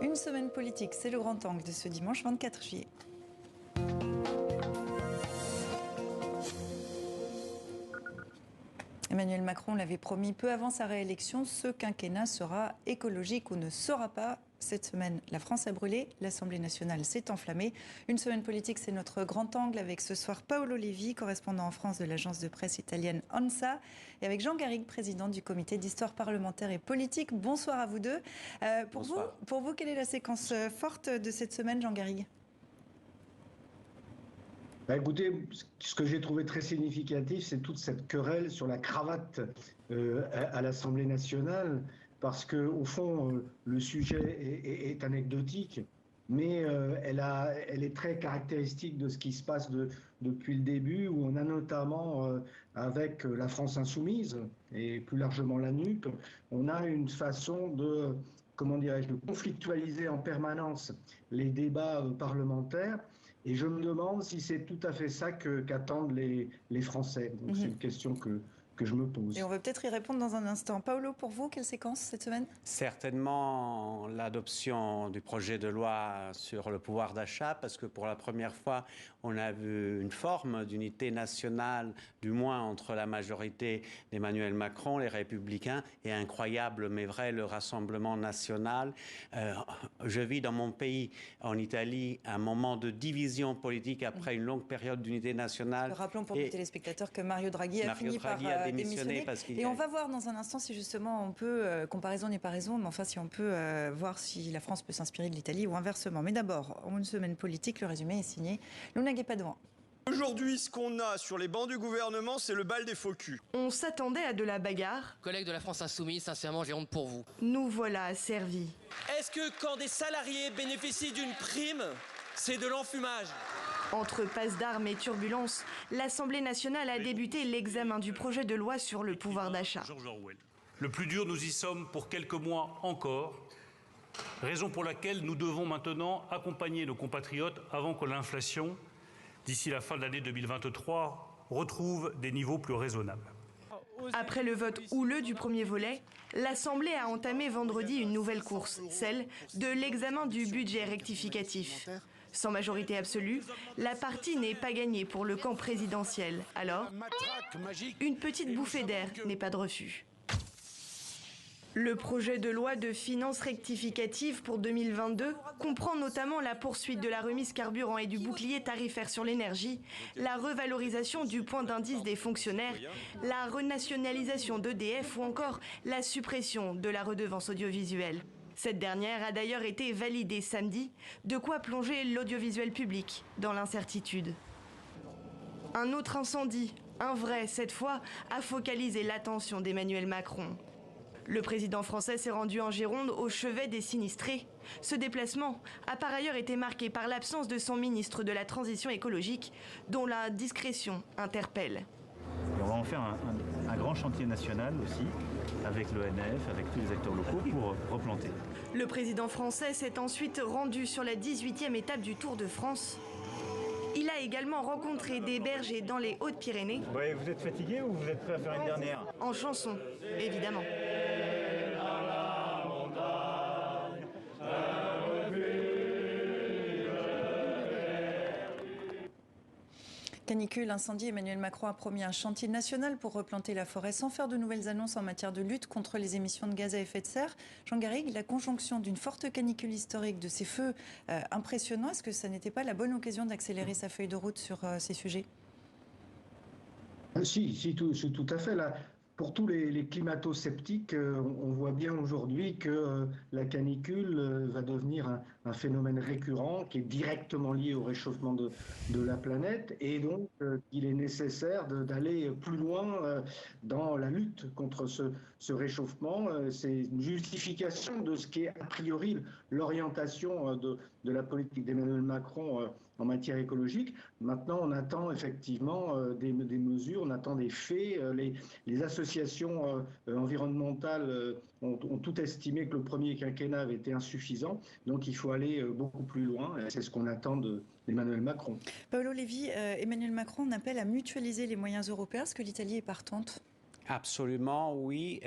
Une semaine politique, c'est le grand angle de ce dimanche 24 juillet. Emmanuel Macron l'avait promis peu avant sa réélection, ce quinquennat sera écologique ou ne sera pas. Cette semaine, la France a brûlé, l'Assemblée nationale s'est enflammée. Une semaine politique, c'est notre grand angle avec ce soir Paolo Levi, correspondant en France de l'agence de presse italienne ANSA, et avec Jean Garrigue, président du comité d'histoire parlementaire et politique. Bonsoir à vous deux. Pour vous, quelle est la séquence forte de cette semaine, Jean Garrigue ? Écoutez, ce que j'ai trouvé très significatif, c'est toute cette querelle sur la cravate à l'Assemblée nationale, parce qu'au fond, le sujet est anecdotique, mais elle est très caractéristique de ce qui se passe depuis le début, où on a notamment, avec la France insoumise, et plus largement la NUP, on a une façon de, comment dirais-je, de conflictualiser en permanence les débats parlementaires. Et je me demande si c'est tout à fait ça qu'attendent les Français. Donc c'est une question que je me pose. Et on va peut-être y répondre dans un instant. Paolo, pour vous, quelle séquence cette semaine ? Certainement l'adoption du projet de loi sur le pouvoir d'achat, parce que pour la première fois, on a vu une forme d'unité nationale, du moins entre la majorité d'Emmanuel Macron, les Républicains, et incroyable mais vrai, le Rassemblement national. Je vis dans mon pays, en Italie, un moment de division politique après une longue période d'unité nationale. Rappelons pour nos téléspectateurs que Mario Draghi a fini par démissionner. Et on va voir dans un instant si justement on peut, comparaison n'est pas raison, mais enfin si on peut voir si la France peut s'inspirer de l'Italie ou inversement. Mais d'abord, en une semaine politique, le résumé est signé Luna Guépadoan. Aujourd'hui, ce qu'on a sur les bancs du gouvernement, c'est le bal des faux culs. On s'attendait à de la bagarre. Collègues de la France Insoumise, sincèrement, j'ai honte pour vous. Nous voilà servis. Est-ce que quand des salariés bénéficient d'une prime, c'est de l'enfumage ? Entre passe d'armes et turbulences, l'Assemblée nationale a débuté l'examen du projet de loi sur le pouvoir d'achat. Le plus dur, nous y sommes pour quelques mois encore, raison pour laquelle nous devons maintenant accompagner nos compatriotes avant que l'inflation, d'ici la fin de l'année 2023, retrouve des niveaux plus raisonnables. Après le vote houleux du premier volet, l'Assemblée a entamé vendredi une nouvelle course, celle de l'examen du budget rectificatif. Sans majorité absolue, la partie n'est pas gagnée pour le camp présidentiel. Alors, une petite bouffée d'air n'est pas de refus. Le projet de loi de finances rectificative pour 2022 comprend notamment la poursuite de la remise carburant et du bouclier tarifaire sur l'énergie, la revalorisation du point d'indice des fonctionnaires, la renationalisation d'EDF ou encore la suppression de la redevance audiovisuelle. Cette dernière a d'ailleurs été validée samedi, de quoi plonger l'audiovisuel public dans l'incertitude. Un autre incendie, un vrai cette fois, a focalisé l'attention d'Emmanuel Macron. Le président français s'est rendu en Gironde au chevet des sinistrés. Ce déplacement a par ailleurs été marqué par l'absence de son ministre de la Transition écologique, dont la discrétion interpelle. Et on va en faire un grand chantier national aussi, avec l'ONF, avec tous les acteurs locaux pour replanter. Le président français s'est ensuite rendu sur la 18e étape du Tour de France. Il a également rencontré des bergers dans les Hautes-Pyrénées. Ouais, vous êtes fatigué ou vous êtes prêt à faire une dernière ? En chanson, évidemment. Canicule, incendie, Emmanuel Macron a promis un chantier national pour replanter la forêt sans faire de nouvelles annonces en matière de lutte contre les émissions de gaz à effet de serre. Jean Garrigue, la conjonction d'une forte canicule historique, de ces feux impressionnants, est-ce que ça n'était pas la bonne occasion d'accélérer sa feuille de route sur ces sujets ? Si, tout à fait. Là, pour tous les climato-sceptiques, on voit bien aujourd'hui que la canicule va devenir un phénomène récurrent qui est directement lié au réchauffement de la planète, et donc il est nécessaire d'aller plus loin dans la lutte contre ce réchauffement. C'est une justification de ce qui est a priori l'orientation de la politique d'Emmanuel Macron en matière écologique. Maintenant, on attend effectivement des mesures, on attend des faits. Les associations environnementales ont tout estimé que le premier quinquennat avait été insuffisant. Donc il faut aller beaucoup plus loin. C'est ce qu'on attend d'Emmanuel Macron. Paolo Levi, Emmanuel Macron appelle à mutualiser les moyens européens. Est-ce que l'Italie est partante ? Absolument, oui.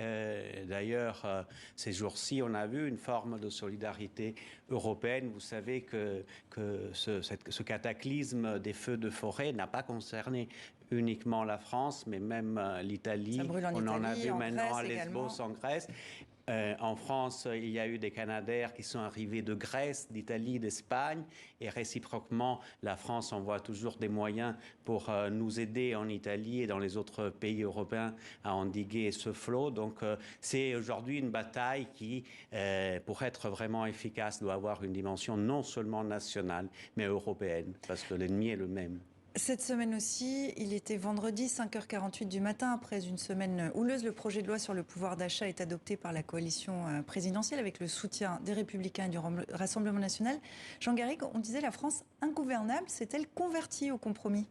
D'ailleurs, ces jours-ci, on a vu une forme de solidarité européenne. Vous savez que ce cataclysme des feux de forêt n'a pas concerné uniquement la France, mais même l'Italie. On en a vu maintenant à Lesbos, en Grèce. En France, il y a eu des Canadaires qui sont arrivés de Grèce, d'Italie, d'Espagne, et réciproquement, la France envoie toujours des moyens pour nous aider en Italie et dans les autres pays européens à endiguer ce flot. Donc, c'est aujourd'hui une bataille qui, pour être vraiment efficace, doit avoir une dimension non seulement nationale, mais européenne, parce que l'ennemi est le même. Cette semaine aussi, il était vendredi 5h48 du matin. Après une semaine houleuse, le projet de loi sur le pouvoir d'achat est adopté par la coalition présidentielle avec le soutien des Républicains et du Rassemblement national. Jean Garrigue, on disait la France ingouvernable, s'est-elle convertie au compromis ?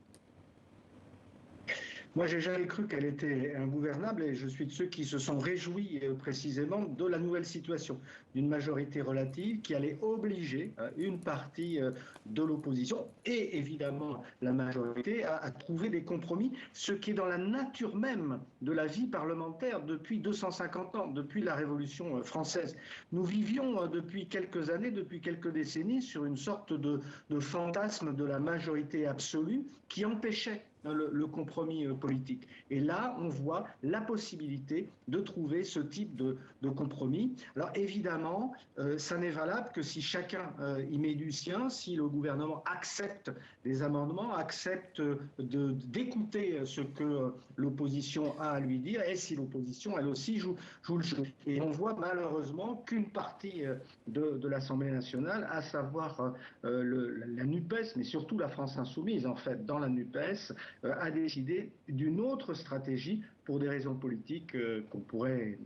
Moi, j'ai jamais cru qu'elle était ingouvernable et je suis de ceux qui se sont réjouis précisément de la nouvelle situation, d'une majorité relative qui allait obliger une partie de l'opposition et évidemment la majorité à trouver des compromis, ce qui est dans la nature même de la vie parlementaire depuis 250 ans, depuis la Révolution française. Nous vivions depuis quelques années, depuis quelques décennies, sur une sorte de fantasme de la majorité absolue qui empêchait le compromis politique. Et là, on voit la possibilité de trouver ce type de compromis. Alors évidemment, ça n'est valable que si chacun y met du sien, si le gouvernement accepte des amendements, accepte d'écouter ce que l'opposition a à lui dire, et si l'opposition, elle aussi, joue le jeu. Et on voit malheureusement qu'une partie de l'Assemblée nationale, à savoir la NUPES, mais surtout la France insoumise, en fait, dans la NUPES, a décidé d'une autre stratégie pour des raisons politiques qu'on pourrait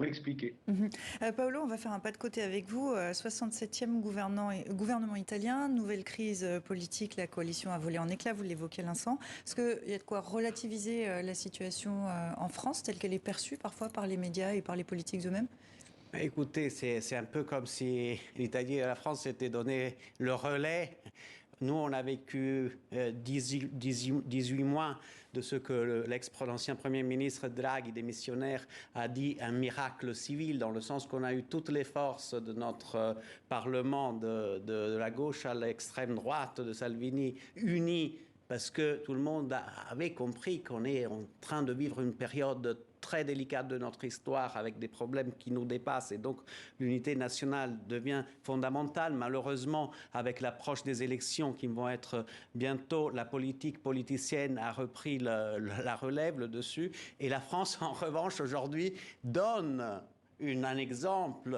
expliquer. Paolo, on va faire un pas de côté avec vous. 67e gouvernement italien, nouvelle crise politique, la coalition a volé en éclats, vous l'évoquiez à l'instant. Est-ce qu'il y a de quoi relativiser la situation en France, telle qu'elle est perçue parfois par les médias et par les politiques eux-mêmes ? Écoutez, c'est un peu comme si l'Italie et la France s'étaient donné le relais. Nous, on a vécu 18 mois de ce que l'ancien Premier ministre Draghi, démissionnaire, a dit un miracle civil, dans le sens qu'on a eu toutes les forces de notre Parlement, de la gauche à l'extrême droite, de Salvini, unies, parce que tout le monde avait compris qu'on est en train de vivre une période très délicate de notre histoire, avec des problèmes qui nous dépassent, et donc l'unité nationale devient fondamentale. Malheureusement, avec l'approche des élections qui vont être bientôt, la politique politicienne a repris la relève, le dessus, et la France, en revanche, aujourd'hui, donne un exemple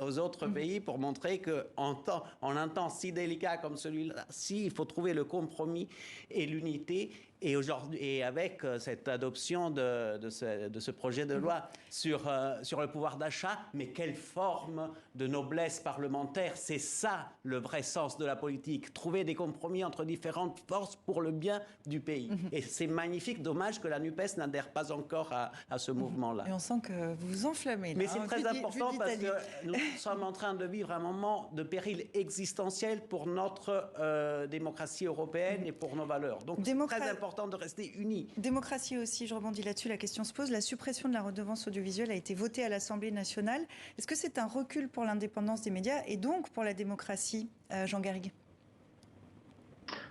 aux autres pays pour montrer qu'en un temps si délicat comme celui-ci, il faut trouver le compromis et l'unité. Et avec cette adoption de ce projet de loi sur le pouvoir d'achat, mais quelle forme de noblesse parlementaire, c'est ça le vrai sens de la politique, trouver des compromis entre différentes forces pour le bien du pays. Et c'est magnifique, dommage que la NUPES n'adhère pas encore à ce mouvement-là. Et on sent que vous vous enflammez là. Mais c'est très important parce que nous sommes en train de vivre un moment de péril existentiel pour notre démocratie européenne et pour nos valeurs. Donc c'est très important de rester unis. Démocratie aussi, je rebondis là-dessus, la question se pose. La suppression de la redevance audiovisuelle a été votée à l'Assemblée nationale. Est-ce que c'est un recul pour l'indépendance des médias et donc pour la démocratie, Jean Garrigue ?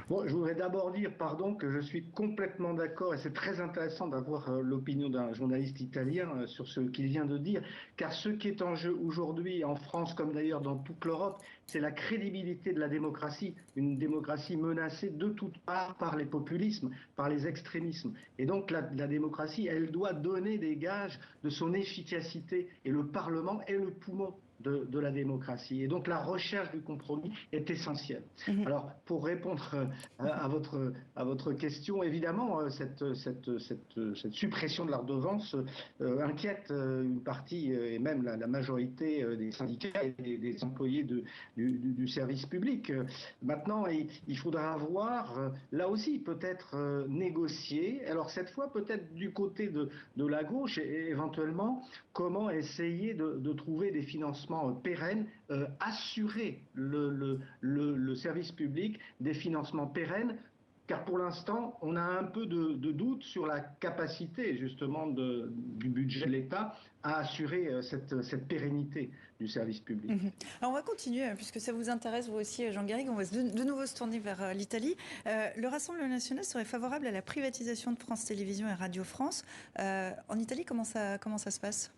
Bon, je voudrais d'abord dire, que je suis complètement d'accord, et c'est très intéressant d'avoir l'opinion d'un journaliste italien sur ce qu'il vient de dire, car ce qui est en jeu aujourd'hui en France, comme d'ailleurs dans toute l'Europe, c'est la crédibilité de la démocratie, une démocratie menacée de toutes parts par les populismes, par les extrémismes. Et donc la démocratie, elle doit donner des gages de son efficacité, et le Parlement est le poumon de la démocratie. Et donc la recherche du compromis est essentielle. Alors pour répondre à votre question, évidemment, cette suppression de la redevance inquiète une partie et même la majorité des syndicats et des employés du service public. Maintenant, il faudra avoir, là aussi, peut-être négocier, alors cette fois peut-être du côté de la gauche et éventuellement comment essayer de trouver des financements pérennes, assurer le service public des financements pérennes car pour l'instant, on a un peu de doute sur la capacité justement du budget de l'État à assurer cette pérennité du service public. Alors on va continuer, puisque ça vous intéresse vous aussi, Jean Garrigue. On va de nouveau se tourner vers l'Italie. Le Rassemblement national serait favorable à la privatisation de France Télévisions et Radio France. En Italie, comment ça se passe ?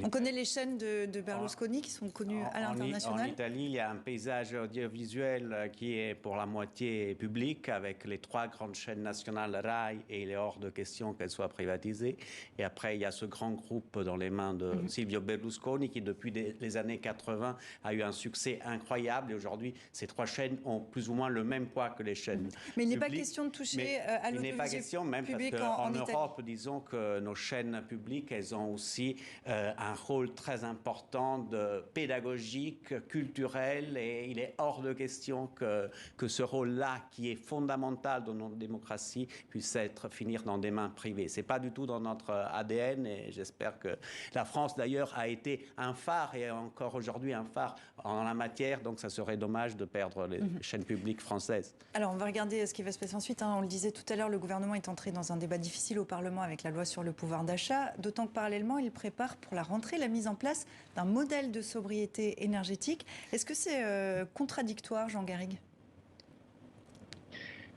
On connaît les chaînes de Berlusconi qui sont connues à l'international. En Italie, il y a un paysage audiovisuel qui est pour la moitié public, avec les 3 grandes chaînes nationales RAI, et il est hors de question qu'elles soient privatisées. Et après, il y a ce grand groupe dans les mains de Silvio Berlusconi qui, depuis les années 80, a eu un succès incroyable. Et aujourd'hui, ces 3 chaînes ont plus ou moins le même poids que les chaînes Mais il n'est pas question de toucher à l'audiovisuel public. Il n'est pas question, même parce qu'en Europe, disons que nos chaînes publiques, elles ont aussi un rôle très important de pédagogique, culturel, et il est hors de question que ce rôle-là, qui est fondamental dans notre démocratie, puisse finir dans des mains privées. C'est pas du tout dans notre ADN, et j'espère que la France, d'ailleurs, a été un phare, et encore aujourd'hui un phare en la matière, donc ça serait dommage de perdre les chaînes publiques françaises. Alors, on va regarder ce qui va se passer ensuite. On le disait tout à l'heure, le gouvernement est entré dans un débat difficile au Parlement avec la loi sur le pouvoir d'achat, d'autant que parallèlement, il prépare pour la rentrée la mise en place d'un modèle de sobriété énergétique. Est-ce que c'est contradictoire, Jean Garrigue ?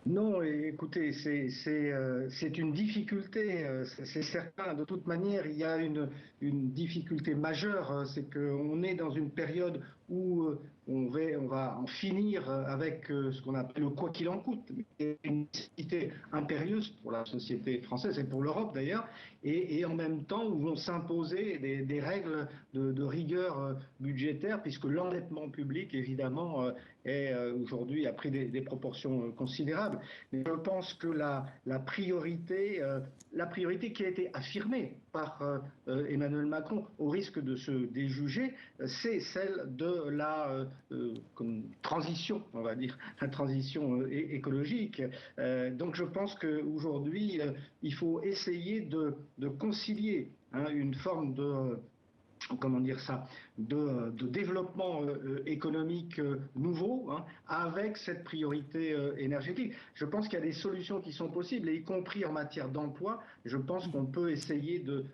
Non, écoutez, c'est une difficulté, c'est certain. De toute manière, il y a une difficulté majeure, c'est qu'on est dans une période où on va en finir avec ce qu'on appelle le quoi qu'il en coûte. C'est une nécessité impérieuse pour la société française et pour l'Europe d'ailleurs, et en même temps où vont s'imposer des règles de rigueur budgétaire, puisque l'endettement public, évidemment, aujourd'hui a pris des proportions considérables. Mais je pense que la priorité qui a été affirmée par Emmanuel Macron, au risque de se déjuger, c'est celle de la transition, on va dire, la transition écologique. Donc je pense qu'aujourd'hui, il faut essayer de concilier une forme de développement économique nouveau avec cette priorité énergétique. Je pense qu'il y a des solutions qui sont possibles, et y compris en matière d'emploi, je pense qu'on peut essayer de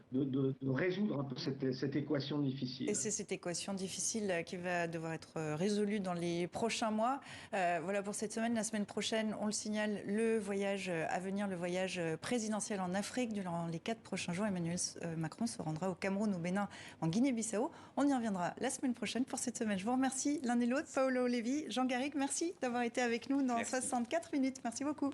résoudre un peu cette équation difficile. Et c'est cette équation difficile qui va devoir être résolue dans les prochains mois. Voilà pour cette semaine. La semaine prochaine, on le signale, le voyage à venir, le voyage présidentiel en Afrique. Durant les 4 prochains jours, Emmanuel Macron se rendra au Cameroun, au Bénin, en Guinée-Bissau. On y reviendra la semaine prochaine. Pour cette semaine, je vous remercie l'un et l'autre. Paolo Levi, Jean Garrigue, merci d'avoir été avec nous dans 64 minutes. Merci beaucoup.